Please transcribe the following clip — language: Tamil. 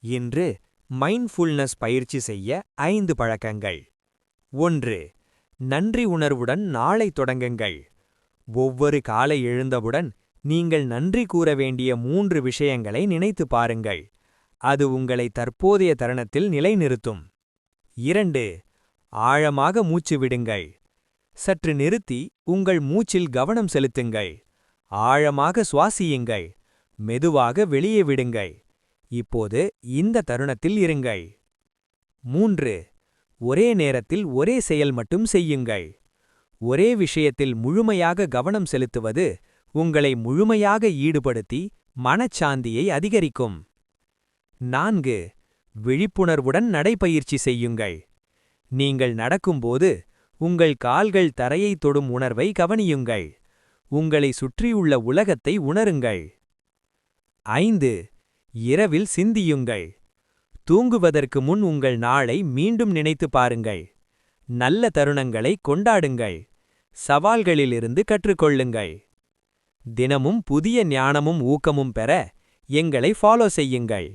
இன்று மைண்ட்ஃபுல்னஸ் பயிற்சி செய்ய 5 பழக்கங்கள். 1. நன்றி உணர்வுடன் நாளை தொடங்குங்கள். ஒவ்வொரு காலை எழுந்தவுடன் நீங்கள் நன்றி கூற வேண்டிய 3 விஷயங்களை நினைத்துப் பாருங்கள். அது உங்களை தற்போதைய தருணத்தில் நிலைநிறுத்தும். 2. ஆழமாக மூச்சு விடுங்கள். சற்று நிறுத்தி உங்கள் மூச்சில் கவனம் செலுத்துங்கள். ஆழமாக சுவாசியுங்கள். மெதுவாக வெளியே விடுங்கள். இப்போது இந்த தருணத்தில் இருங்கள். 3. ஒரே நேரத்தில் ஒரே செயல் மட்டும் செய்யுங்கள். ஒரே விஷயத்தில் முழுமையாக கவனம் செலுத்துவது உங்களை முழுமையாக ஈடுபடுத்தி மனச்சாந்தியை அதிகரிக்கும். 4. விழிப்புணர்வுடன் நடைபயிற்சி செய்யுங்கள். நீங்கள் நடக்கும்போது உங்கள் கால்கள் தரையை தொடும் உணர்வை கவனியுங்கள். உங்களை சுற்றியுள்ள உலகத்தை உணருங்கள். 5. இரவில் சிந்தியுங்கள். தூங்குவதற்கு முன் உங்கள் நாளை மீண்டும் நினைத்துப் பாருங்கள். நல்ல தருணங்களை கொண்டாடுங்கள். சவால்களிலிருந்து கற்றுக்கொள்ளுங்கள். தினமும் புதிய ஞானமும் ஊக்கமும் பெற எங்களை ஃபாலோ செய்யுங்கள்.